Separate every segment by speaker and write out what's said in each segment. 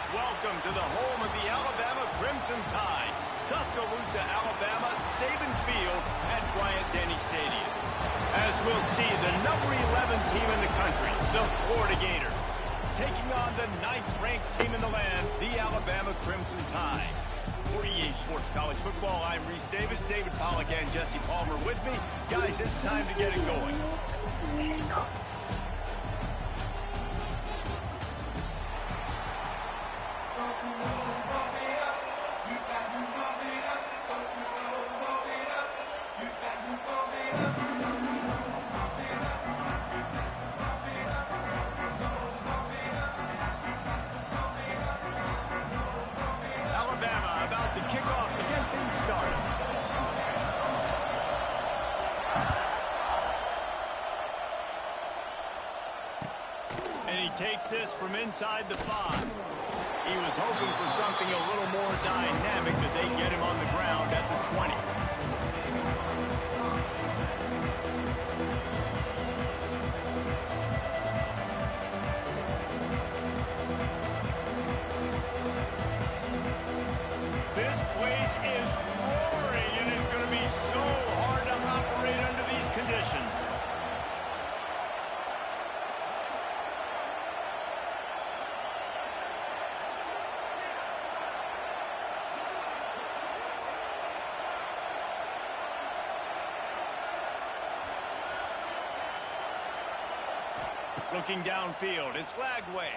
Speaker 1: Welcome to the home of the Alabama Crimson Tide, Tuscaloosa, Alabama, Saban Field at Bryant-Denny Stadium. As we'll see, the number 11 team in the country, the Florida Gators, taking on the 9th-ranked team in the land, the Alabama Crimson Tide. For EA Sports College Football, I'm Reese Davis, David Pollack, and Jesse Palmer with me. Guys, it's time to get it going. Alabama about to kick off to get things started. And he takes this from inside the 5. He was hoping for something a little more dynamic, but they get him on the ground at the 20. This place is roaring, and it's going to be so hard to operate under these conditions. Looking downfield, it's Lagway.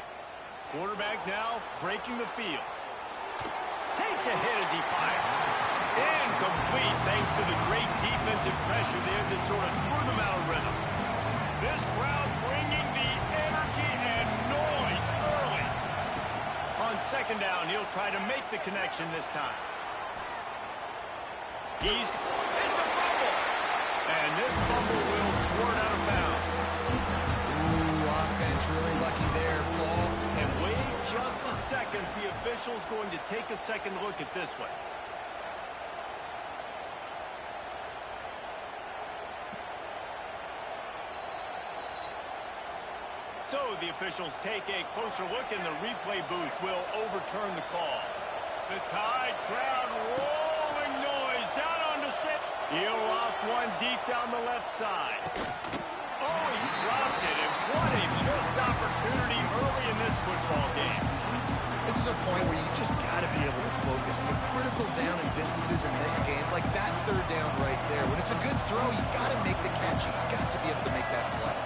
Speaker 1: Quarterback now breaking the field. Takes a hit as he fires. Incomplete thanks to the great defensive pressure there that sort of threw them out of rhythm. This crowd bringing the energy and noise early. On second down, he'll try to make the connection this time. It's a fumble. And this fumble will squirt out of bounds.
Speaker 2: Offense really lucky there, Paul.
Speaker 1: And wait just a second. The official's going to take a second look at this one. So the officials take a closer look, and the replay booth will overturn the call. The Tide crowd rolling noise down on the set. He'll off one deep down the left side. Oh, he dropped it, and what a missed opportunity early in this football game.
Speaker 2: This is a point where you just got to be able to focus. The critical down and distances in this game, like that third down right there. When it's a good throw, you got to make the catch. You got to be able to make that play.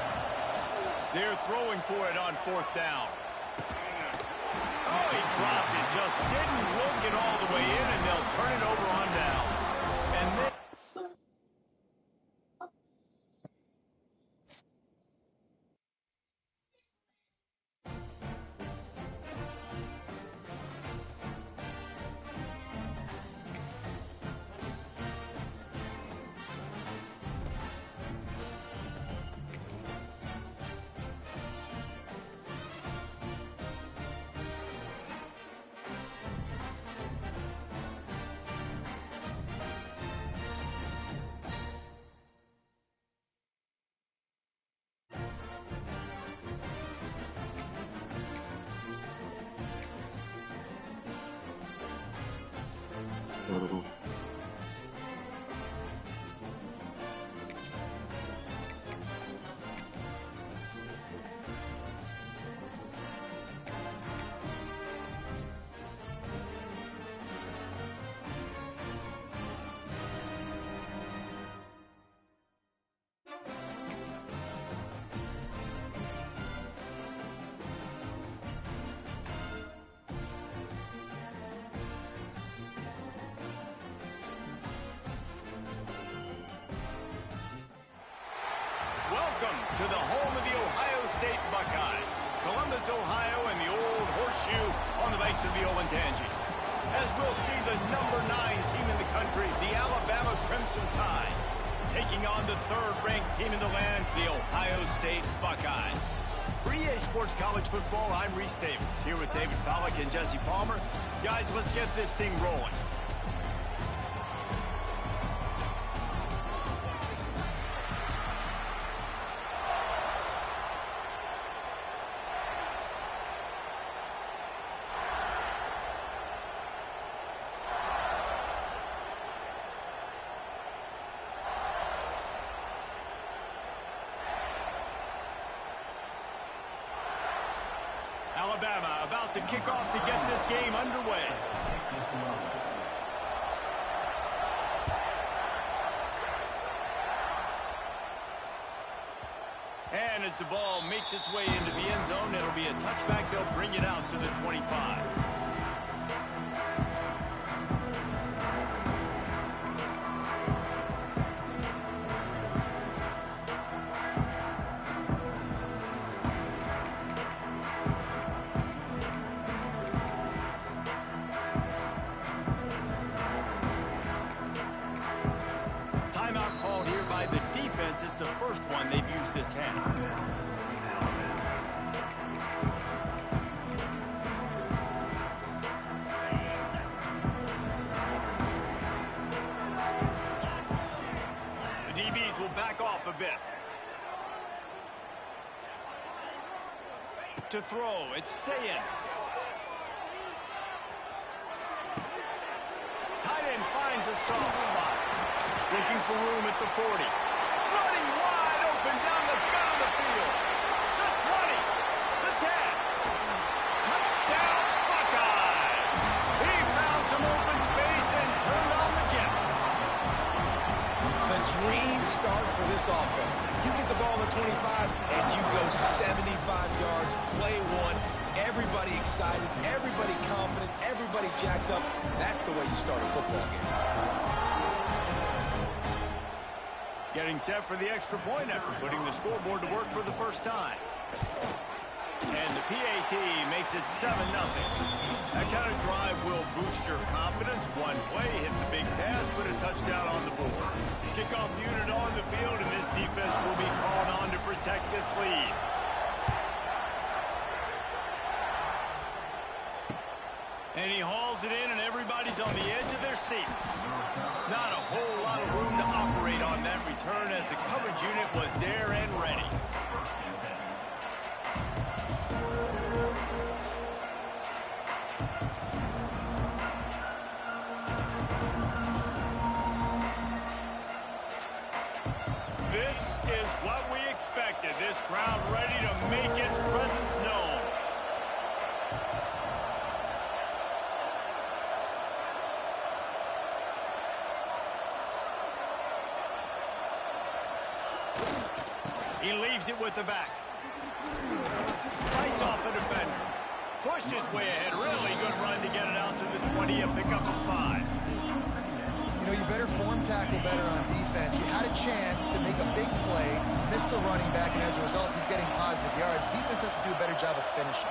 Speaker 1: They're throwing for it on fourth down. Oh, he dropped it. Just didn't look it all the way in, and they'll turn it over on downs. And then welcome to the home of the Ohio State Buckeyes, Columbus, Ohio, and the old horseshoe points of the Olentangy. As we'll see the number 9 team in the country, the Alabama Crimson Tide, taking on the 3rd-ranked team in the land, the Ohio State Buckeyes. For EA Sports College Football, I'm Reese Davis, here with David Pollack and Jesse Palmer. Guys, let's get this thing rolling. Alabama about to kick off to get this game underway. And as the ball makes its way into the end zone, it'll be a touchback. They'll bring it out to the 25. It's the first one they've used this half. The DBs will back off a bit. To throw, it's Sayin. Tight end finds a soft spot. Looking for room at the 40. Running wide open down the gut of the field. The 20. The 10. Touchdown, Buckeyes. He found some open space and turned on the Jets.
Speaker 3: The dream start for this offense. You get the ball at 25 and you go 75 yards, play one. Everybody excited, everybody confident, everybody jacked up. That's the way you start a football game.
Speaker 1: Getting set for the extra point after putting the scoreboard to work for the first time. And the PAT makes it 7-0. That kind of drive will boost your confidence. One play, hit the big pass, put a touchdown on the board. Kickoff unit on the field, and this defense will be called on to protect this lead. And he hauls it in, and everybody's on the edge of their seats. Not a whole lot of room to operate on that return as the coverage unit was there and ready. This is what we expected. This crowd ready to make its presence known. He leaves it with the back. Fights off the defender. Pushed his way ahead. Really good run to get it out to the 20, a pickup of 5.
Speaker 2: You know, you better form tackle better on defense. You had a chance to make a big play, missed the running back, and as a result, he's getting positive yards. Defense has to do a better job of finishing.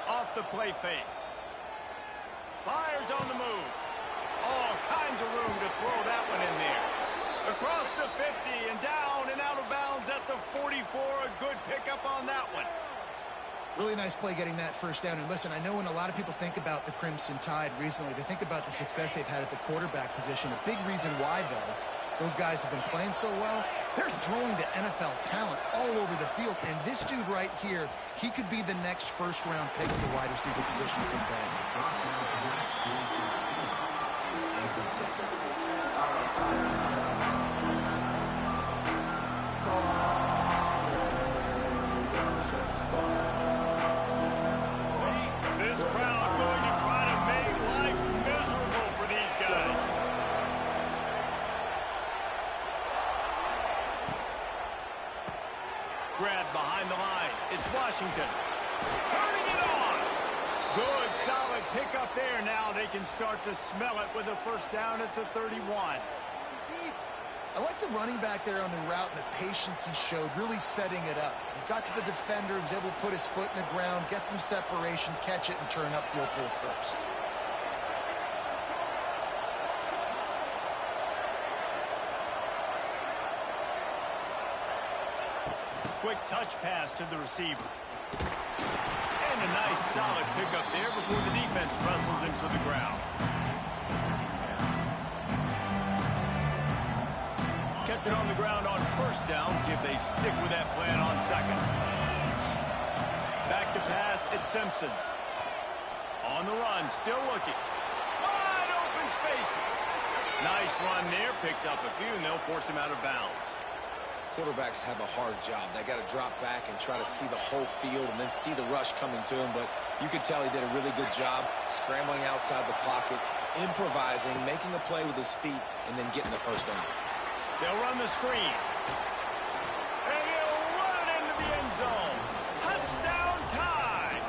Speaker 1: Off the play fake. Fires on the move. All kinds of room to throw that one in there. Across the 50 and down and out of bounds at the 44. A good pickup on that one.
Speaker 2: Really nice play getting that first down. And listen, I know when a lot of people think about the Crimson Tide recently, they think about the success they've had at the quarterback position. A big reason why, though, those guys have been playing so well, they're throwing to NFL talent all over the field. And this dude right here, he could be the next first-round pick at the wide receiver position for Ben.
Speaker 1: This crowd going to try to make life miserable for these guys. Grabbed behind the line. It's Washington. Turning it on. Good, solid pickup there. Now they can start to smell it with a first down at the 31.
Speaker 2: I like the running back there on the route and the patience he showed, really setting it up. He got to the defender, was able to put his foot in the ground, get some separation, catch it, and turn upfield full force.
Speaker 1: Quick touch pass to the receiver. And a nice solid pickup there before the defense wrestles him to the ground. Kept it on the ground on first down. See if they stick with that plan on second. Back to pass, it's Simpson. On the run, still looking. Wide open spaces. Nice run there, picks up a few, and they'll force him out of bounds.
Speaker 3: Quarterbacks have a hard job. They got to drop back and try to see the whole field and then see the rush coming to him. But you could tell he did a really good job scrambling outside the pocket, improvising, making a play with his feet, and then getting the first down.
Speaker 1: They'll run the screen. And he'll run it into the end zone. Touchdown time!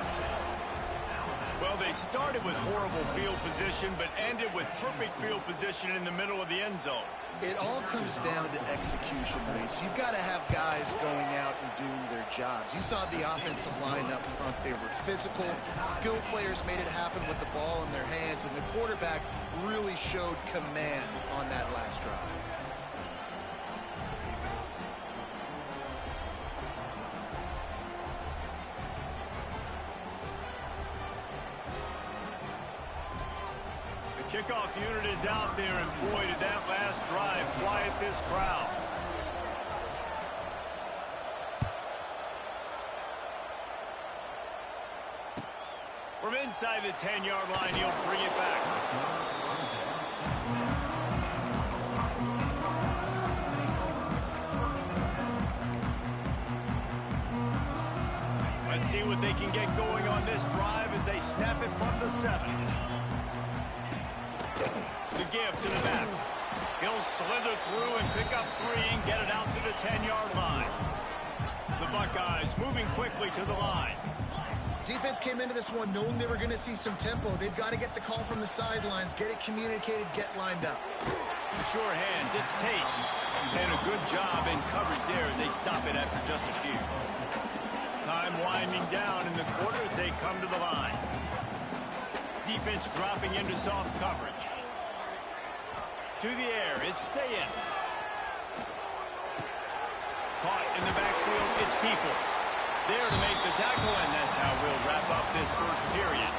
Speaker 1: Well, they started with horrible field position, but ended with perfect field position in the middle of the end zone.
Speaker 2: It all comes down to execution, Reese. You've got to have guys going out and doing their jobs. You saw the offensive line up front. They were physical. Skilled players made it happen with the ball in their hands, and the quarterback really showed command on that last drive.
Speaker 1: Kickoff unit is out there, and boy, did that last drive quiet this crowd. From inside the 10-yard line, he'll bring it back. Let's see what they can get going on this drive as they snap it from the 7. The give to the back. He'll slither through and pick up 3 and get it out to the 10-yard line. The Buckeyes moving quickly to the line.
Speaker 2: Defense came into this one knowing they were going to see some tempo. They've got to get the call from the sidelines, get it communicated, get lined up.
Speaker 1: Sure hands, it's Tate. And a good job in coverage there as they stop it after just a few. Time winding down in the quarter as they come to the line. Defense dropping into soft coverage. To the air, it's Sayin. Caught in the backfield, it's Peoples. There to make the tackle, and that's how we'll wrap up this first period.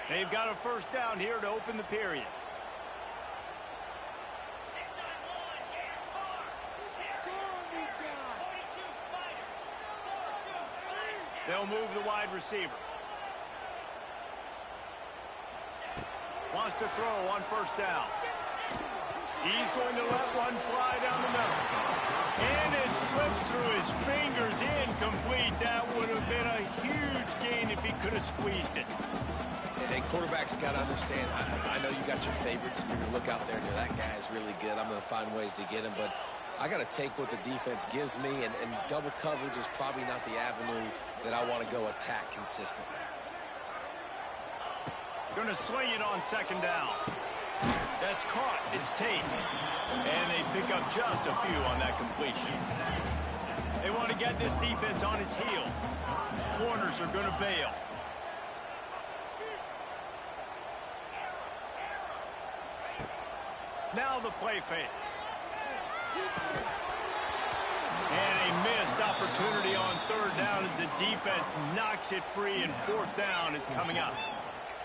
Speaker 1: They've got a first down here to open the period. They'll move the wide receiver. Wants to throw on first down. He's going to let one fly down the middle. And it slips through his fingers, incomplete. That would have been a huge gain if he could have squeezed it.
Speaker 3: Hey, quarterbacks got to understand, I know you got your favorites, and you're going to look out there and go, that guy's really good. I'm going to find ways to get him, but I got to take what the defense gives me, and double coverage is probably not the avenue that I want to go attack consistently.
Speaker 1: Going to swing it on second down. That's caught. It's Tate. And they pick up just a few on that completion. They want to get this defense on its heels. Corners are going to bail. Now the play fake. And a missed opportunity on third down as the defense knocks it free, and fourth down is coming up.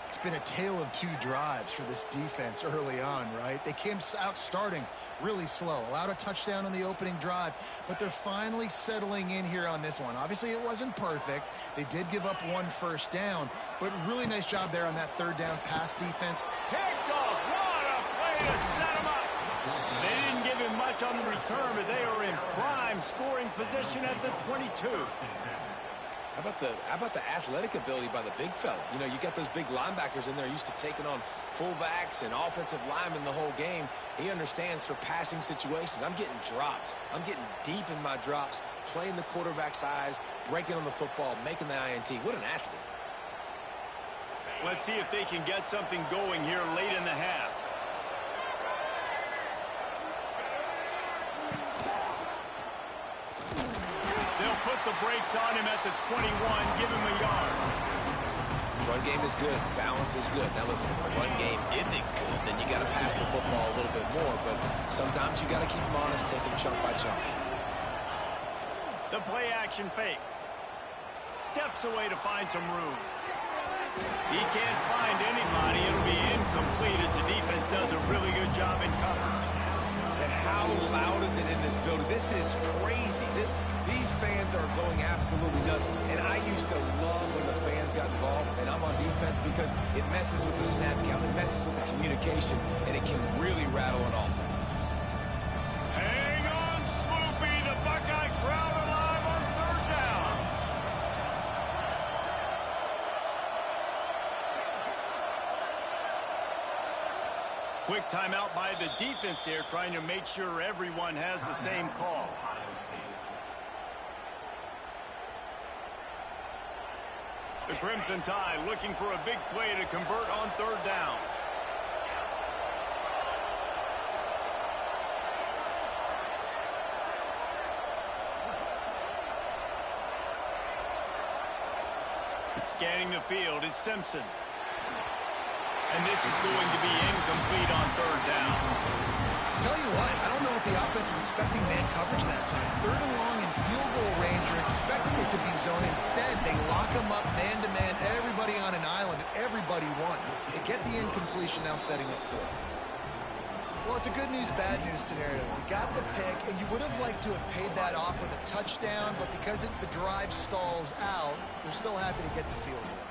Speaker 2: It's been a tale of 2 drives for this defense early on, right? They came out starting really slow, allowed a touchdown on the opening drive, but they're finally settling in here on this one. Obviously, it wasn't perfect. They did give up 1 first down, but really nice job there on that third down pass defense.
Speaker 1: Picked off. What a play to set him up. They didn't give him much on the return, but they are in prime scoring position at the 22.
Speaker 3: How about the athletic ability by the big fella? You know, you got those big linebackers in there used to taking on fullbacks and offensive linemen the whole game. He understands for passing situations. I'm getting drops. I'm getting deep in my drops, playing the quarterback's eyes, breaking on the football, making the INT. What an athlete.
Speaker 1: Let's see if they can get something going here late in the half. They'll put the brakes on him at the 21, give him a yard.
Speaker 3: Run game is good. Balance is good. Now listen, if the run game isn't good, then you got to pass the football a little bit more. But sometimes you got to keep them honest, take them chunk by chunk.
Speaker 1: The play action fake. Steps away to find some room. He can't find anybody. It'll be incomplete as the defense does a really good job in cover.
Speaker 3: And how loud is it in this building? This is crazy. These fans are going absolutely nuts. And I used to love when the fans got involved, and I'm on defense because it messes with the snap count, it messes with the communication, and it can really rattle an offense.
Speaker 1: Hang on, Swoopy. The Buckeye crowd alive on third down. Quick timeout by the defense there, trying to make sure everyone has the same call. The Crimson Tide looking for a big play to convert on third down. Scanning the field, it's Simpson. And this is going to be incomplete on third down.
Speaker 2: Tell you what, I don't know if the offense was expecting man coverage that time. Third and long in field goal range, you're expecting it to be zone. Instead, they lock them up man-to-man, everybody on an island, everybody won. They get the incompletion, now setting up fourth. Well, it's a good news, bad news scenario. You got the pick, and you would have liked to have paid that off with a touchdown, but because the drive stalls out, they're still happy to get the field goal.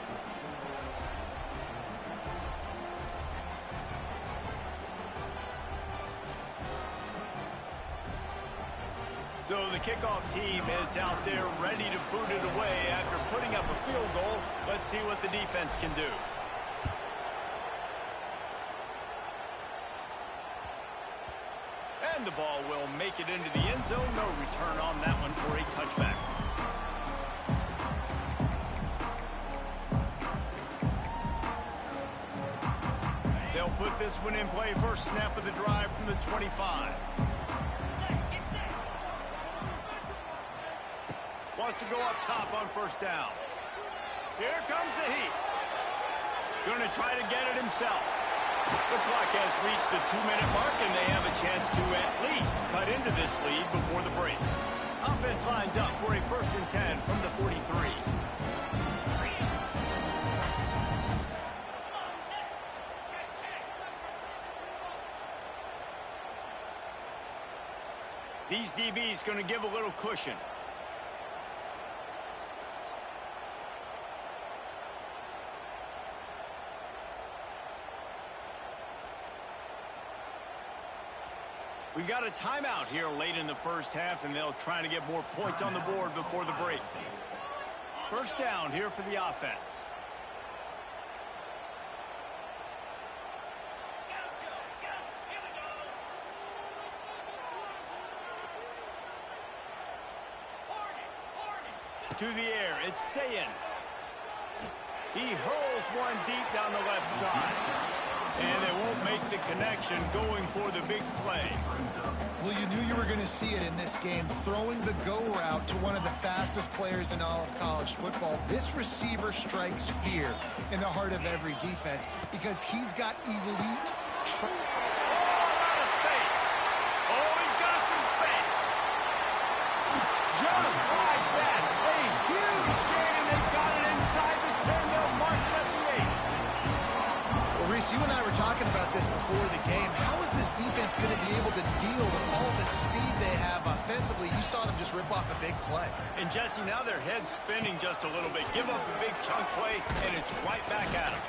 Speaker 1: So the kickoff team is out there ready to boot it away after putting up a field goal. Let's see what the defense can do. And the ball will make it into the end zone. No return on that one for a touchback. They'll put this one in play. First snap of the drive from the 25. Wants to go up top on first down. Here comes the heat. Going to try to get it himself. The clock has reached the 2-minute mark, and they have a chance to at least cut into this lead before the break. Offense lines up for a 1st and 10 from the 43. These DBs going to give a little cushion. We got a timeout here late in the first half, and they'll try to get more points on the board before the break. First down here for the offense. To the air, it's Sayin. He hurls one deep down the left side. And they won't make the connection going for the big play.
Speaker 2: Well, you knew you were going to see it in this game, throwing the go route to one of the fastest players in all of college football. This receiver strikes fear in the heart of every defense because he's got elite...
Speaker 1: Oh, a lot of space. Oh, he's got some space. Just like that. A huge gain, and they've got it inside the 10. They'll mark it at the 8.
Speaker 2: Well, Reese, you and I were talking about this before the game. How is this defense going to be able to deal with all the speed they have offensively? You saw them just rip off a big play.
Speaker 1: And Jesse, now their head's spinning just a little bit. Give up a big chunk play, and it's right back at him.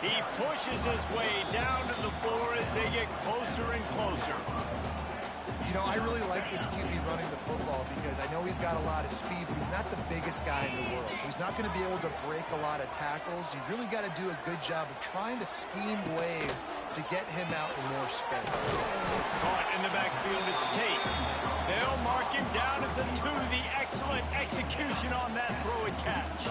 Speaker 1: He pushes his way down to the floor as they get closer and closer.
Speaker 2: You know, I really like this QB running the football because I know he's got a lot of speed, but he's not the biggest guy in the world. So he's not going to be able to break a lot of tackles. You really got to do a good job of trying to scheme ways to get him out in more space.
Speaker 1: Caught in the backfield, it's Tate. They'll mark him down at the 2. The excellent execution on that throw and catch.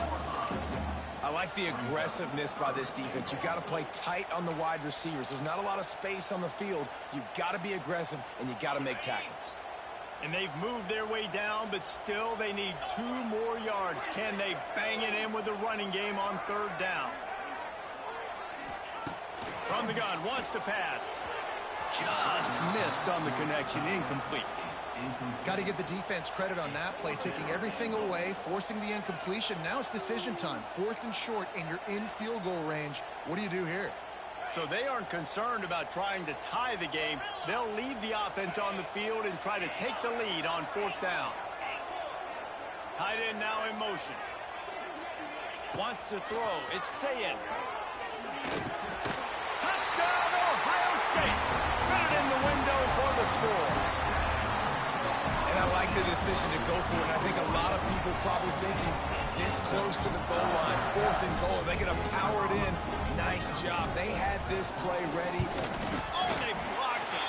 Speaker 3: I like the aggressiveness by this defense. You got to play tight on the wide receivers. There's not a lot of space on the field. You've got to be aggressive, and you got to make tackles.
Speaker 1: And they've moved their way down, but still they need 2 more yards. Can they bang it in with the running game on 3rd down? From the gun, wants to pass. Just missed on the connection, incomplete.
Speaker 2: Got to give the defense credit on that play, taking everything away, forcing the incompletion. Now it's decision time. 4th and short, and you're in field goal range. What do you do here?
Speaker 1: So they aren't concerned about trying to tie the game. They'll leave the offense on the field and try to take the lead on 4th down. Tight end now in motion. Wants to throw. It's Sayed. Touchdown, Ohio State. Fit it in the window for the score.
Speaker 3: And I like the decision to go for it. And I think a lot of people probably thinking this close to the goal line, 4th and goal. They're going to power it in. Nice job. They had this play ready.
Speaker 1: Oh, they blocked it.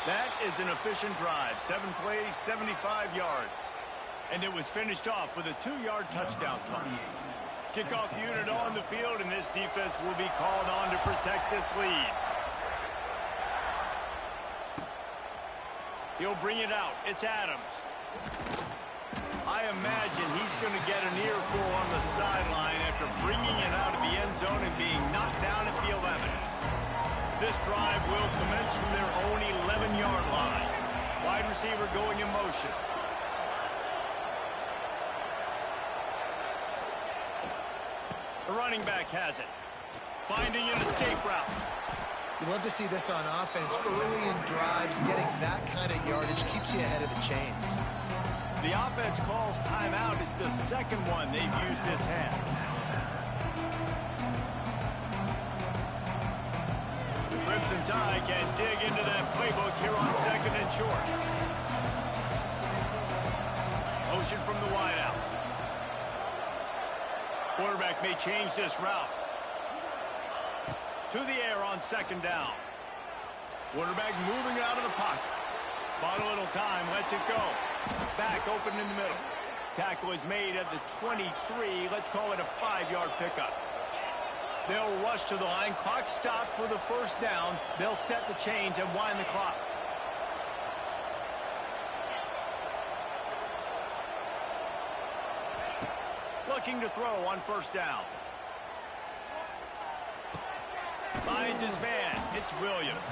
Speaker 1: That is an efficient drive. 7 plays, 75 yards. And it was finished off with a 2-yard touchdown toss. Kickoff unit on the field, and this defense will be called on to protect this lead. He'll bring it out. It's Adams. I imagine he's going to get an earful on the sideline after bringing it out of the end zone and being knocked down at the 11. This drive will commence from their own 11-yard line. Wide receiver going in motion. The running back has it. Finding an escape route.
Speaker 2: You love to see this on offense. Early in drives, getting that kind of yardage keeps you ahead of the chains.
Speaker 1: The offense calls timeout. It's the 2nd one they've used this half. The Crimson Tide can dig into that playbook here on 2nd and short. Motion from the wideout. Quarterback may change this route. To the air on 2nd down. Quarterback moving out of the pocket. Bought a little time, lets it go. Back open in the middle. Tackle is made at the 23. Let's call it a 5-yard pickup. They'll rush to the line. Clock stopped for the 1st down. They'll set the chains and wind the clock. Looking to throw on 1st down. Finds his man. It's Williams.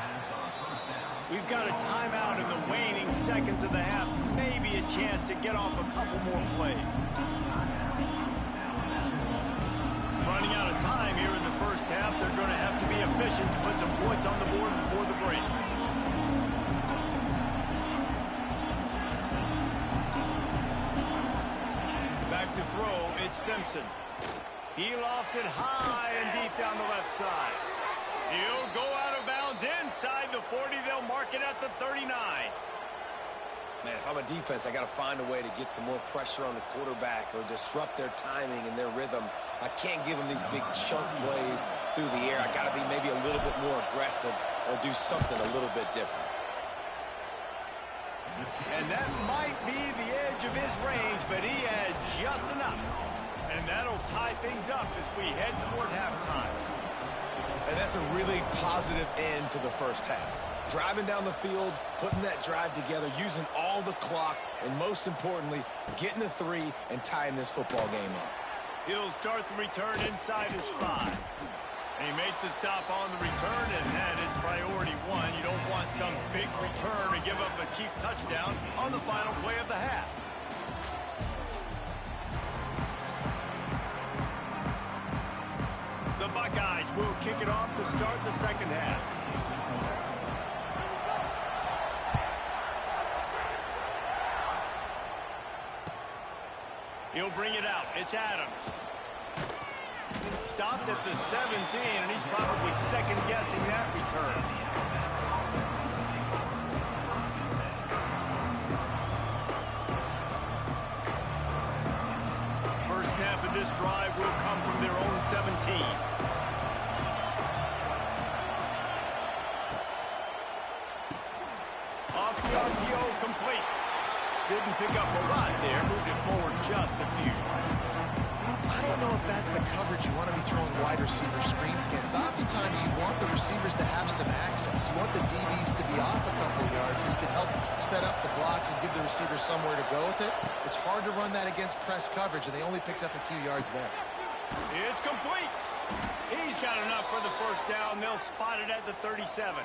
Speaker 1: We've got a timeout in the waning seconds of the half. Maybe a chance to get off a couple more plays. Running out of time here in the 1st half. They're going to have to be efficient to put some points on the board before the break. Back to throw. It's Simpson. He lofts it high and deep down the left side. He'll go out of bounds inside the 40. They'll mark it at the 39.
Speaker 3: Man, if I'm a defense, I got to find a way to get some more pressure on the quarterback or disrupt their timing and their rhythm. I can't give them these big chunk plays through the air. I got to be maybe a little bit more aggressive or do something a little bit different.
Speaker 1: And that might be the edge of his range, but he had just enough. And that'll tie things up as we head toward halftime.
Speaker 3: And that's a really positive end to the 1st half. Driving down the field, putting that drive together, using all the clock, and most importantly, getting the 3 and tying this football game up.
Speaker 1: He'll start the return inside his 5. He made the stop on the return, and that is priority 1. You don't want some big return to give up a cheap touchdown on the final play of the half. The Buckeyes will kick it off to start the 2nd half. He'll bring it out. It's Adams. Stopped at the 17, and he's probably second-guessing that return. this drive will come from their own 17. Off the RPO, complete. Didn't pick up a lot there, moved it forward just a few.
Speaker 2: I don't know if that's the coverage you want to be throwing wide receiver screens against. Oftentimes you want the receivers to have some access. You want the DBs to be off a couple of yards so you can help set up the blocks and give the receiver somewhere to go with it. It's hard to run that against press coverage, and they only picked up a few yards there.
Speaker 1: It's complete. He's got enough for the first down. They'll spot it at the 37.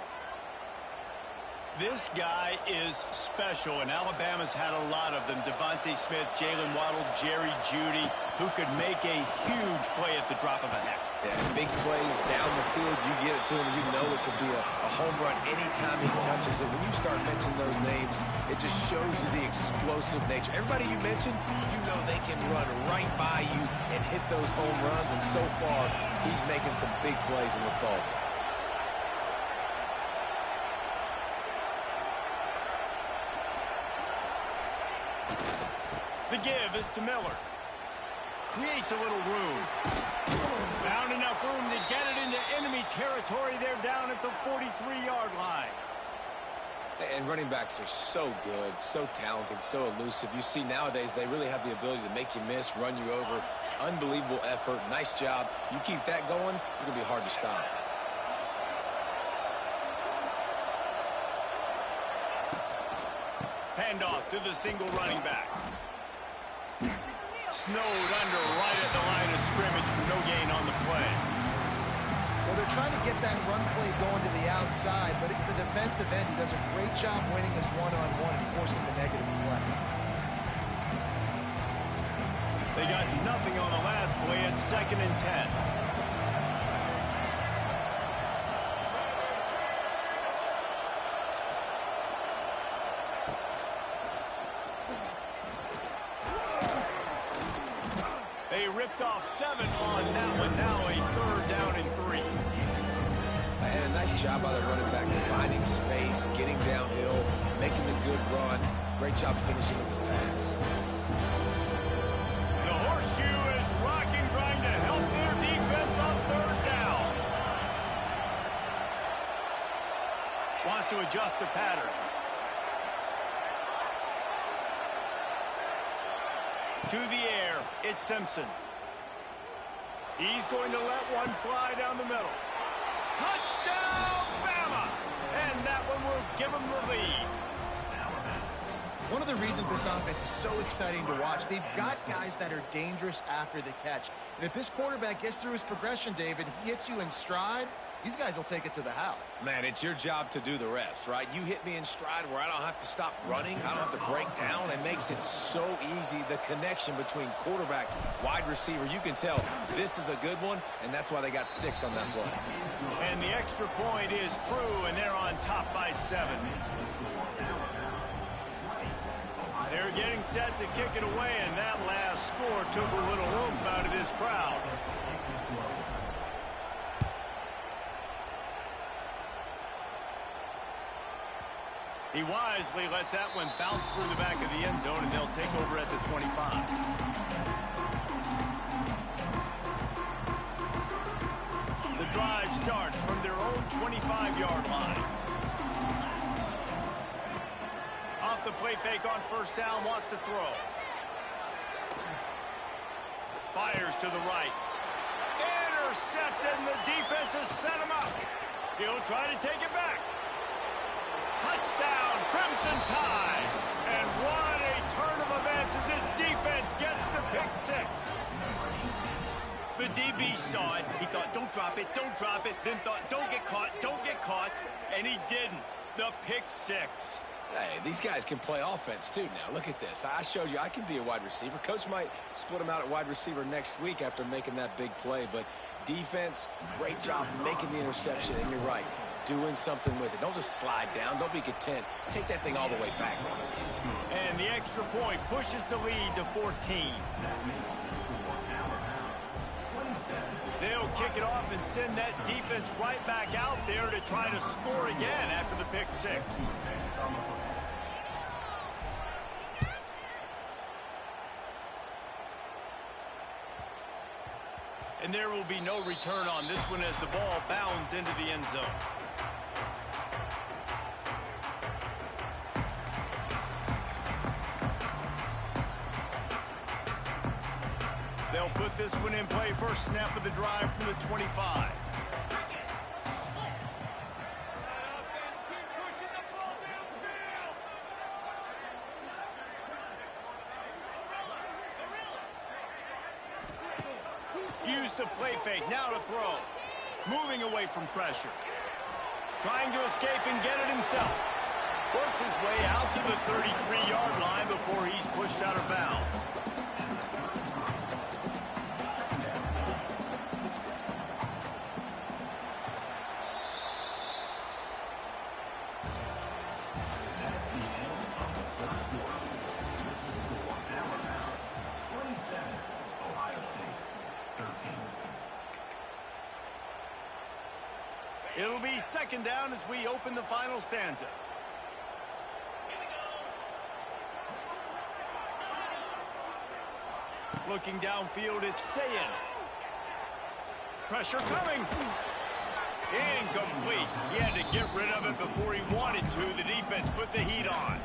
Speaker 1: This guy is special, and Alabama's had a lot of them. Devontae Smith, Jalen Waddle, Jerry Jeudy, who could make a huge play at the drop of a hat.
Speaker 3: Yeah, big plays down the field, you get it to him, you know it could be a home run anytime he touches it. When you start mentioning those names, it just shows you the explosive nature. Everybody you mentioned, you know they can run right by you and hit those home runs, and so far, he's making some big plays in this ballgame.
Speaker 1: The give is to Miller. Creates a little room. Found enough room to get it into enemy territory. They're down at the 43-yard line.
Speaker 3: And running backs are so good, so talented, so elusive. You see nowadays they really have the ability to make you miss, run you over. Unbelievable effort. Nice job. You keep that going, it's going to be hard to stop.
Speaker 1: Handoff to the single running back. Snowed under right at the line of scrimmage for no gain on the play.
Speaker 2: Well, they're trying to get that run play going to the outside, but it's the defensive end who does a great job winning his one-on-one and forcing the negative play.
Speaker 1: They got nothing on the last play at 2nd and 10. They ripped off 7 on that one. Now a 3rd down and 3.
Speaker 3: And a nice job by the running back, finding space, getting downhill, making a good run. Great job finishing with his pads.
Speaker 1: The horseshoe is rocking, trying to help their defense on 3rd down. Wants to adjust the pattern. To the air, it's Simpson. He's going to let one fly down the middle. Touchdown, Bama! And that one will give them the lead.
Speaker 2: One of the reasons this offense is so exciting to watch, they've got guys that are dangerous after the catch. And if this quarterback gets through his progression, David, he hits you in stride, these guys will take it to the house.
Speaker 3: Man, it's your job to do the rest, right? You hit me in stride where I don't have to stop running. I don't have to break down. It makes it so easy. The connection between quarterback, wide receiver, you can tell this is a good one, and that's why they got 6 on that play.
Speaker 1: And the extra point is true, and they're on top by 7. They're getting set to kick it away, and that last score took a little oomph out of this crowd. He wisely lets that one bounce through the back of the end zone, and they'll take over at the 25. The drive starts from their own 25-yard line. Off the play fake on 1st down, wants to throw. Fires to the right. Intercepted, and the defense has set him up. He'll try to take it back. Touchdown, Crimson Tide. And what a turn of events as this defense gets the pick 6. The DB saw it. He thought, don't drop it, don't drop it. Then thought, don't get caught, don't get caught. And he didn't. The pick 6.
Speaker 3: Hey, these guys can play offense, too, now. Look at this. I showed you I can be a wide receiver. Coach might split him out at wide receiver next week after making that big play. But defense, great job making the interception. And you're right, doing something with it. Don't just slide down. Don't be content. Take that thing all the way back.
Speaker 1: And the extra point pushes the lead to 14. They'll kick it off and send that defense right back out there to try to score again after the pick 6. And there will be no return on this one as the ball bounds into the end zone. They'll put this one in play. First snap of the drive from the 25. Use the play fake, now to throw. Moving away from pressure. Trying to escape and get it himself. Works his way out to the 33-yard line before he's pushed out of bounds. It'll be second down as we open the final stanza. Looking downfield, it's Sayin. Pressure coming. Incomplete. He had to get rid of it before he wanted to. The defense put the heat on.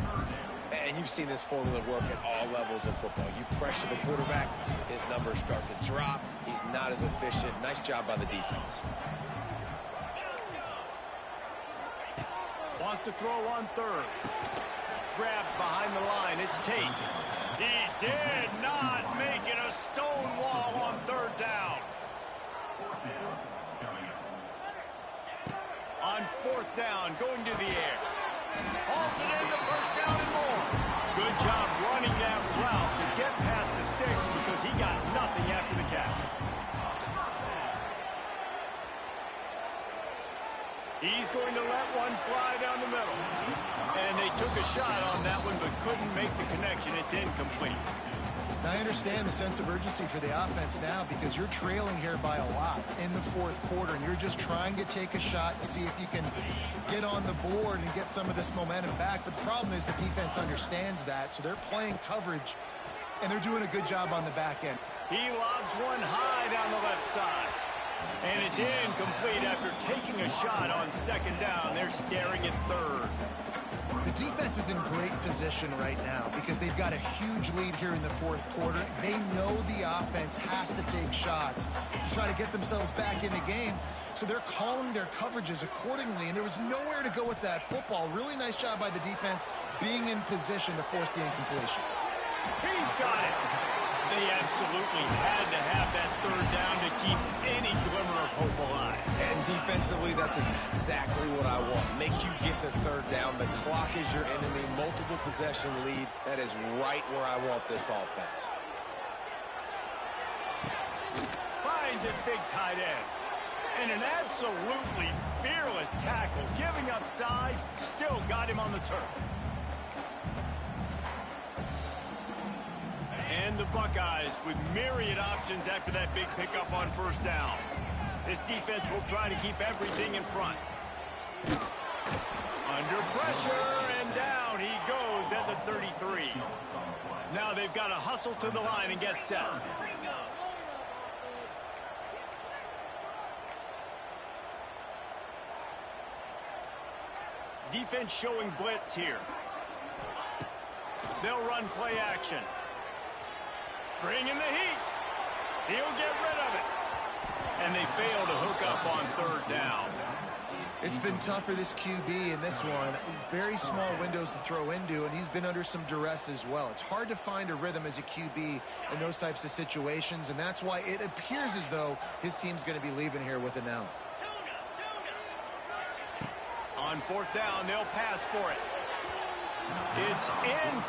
Speaker 3: And you've seen this formula work at all levels of football. You pressure the quarterback, his numbers start to drop. He's not as efficient. Nice job by the defense.
Speaker 1: Wants to throw on third. Grabbed behind the line. It's Tate. He did not make it a stone wall on third down. On fourth down, going to the air. Hauls it in the first down and more. Good job running that route to get past the sticks because he got nothing after the catch. He's going to let one fly down the middle. And they took a shot on that one but couldn't make the connection. It's incomplete.
Speaker 2: I understand the sense of urgency for the offense now because you're trailing here by a lot in the fourth quarter, and you're just trying to take a shot to see if you can get on the board and get some of this momentum back. But the problem is the defense understands that, so they're playing coverage, and they're doing a good job on the back end.
Speaker 1: He lobs one high down the left side. And it's incomplete after taking a shot on second down. They're staring at third.
Speaker 2: The defense is in great position right now because they've got a huge lead here in the fourth quarter. They know the offense has to take shots to try to get themselves back in the game. So they're calling their coverages accordingly, and there was nowhere to go with that football. Really nice job by the defense being in position to force the incompletion.
Speaker 1: He's got it. They absolutely had to have that third down to keep any glimmer of hope alive.
Speaker 3: And defensively, that's exactly what I want. Make you get the third down. The clock is your enemy. Multiple possession lead. That is right where I want this offense.
Speaker 1: Finds his big tight end. And an absolutely fearless tackle. Giving up size, still got him on the turf. And the Buckeyes with myriad options after that big pickup on first down. This defense will try to keep everything in front. Under pressure, and down he goes at the 33. Now they've got to hustle to the line and get set. Defense showing blitz here. They'll run play action. Bring in the heat. He'll get rid of it. And they fail to hook up on third down.
Speaker 2: It's been tough for this QB in this one. Very small windows to throw into, and he's been under some duress as well. It's hard to find a rhythm as a QB in those types of situations, and that's why it appears as though his team's going to be leaving here with an L.
Speaker 1: On fourth down, they'll pass for it. It's in.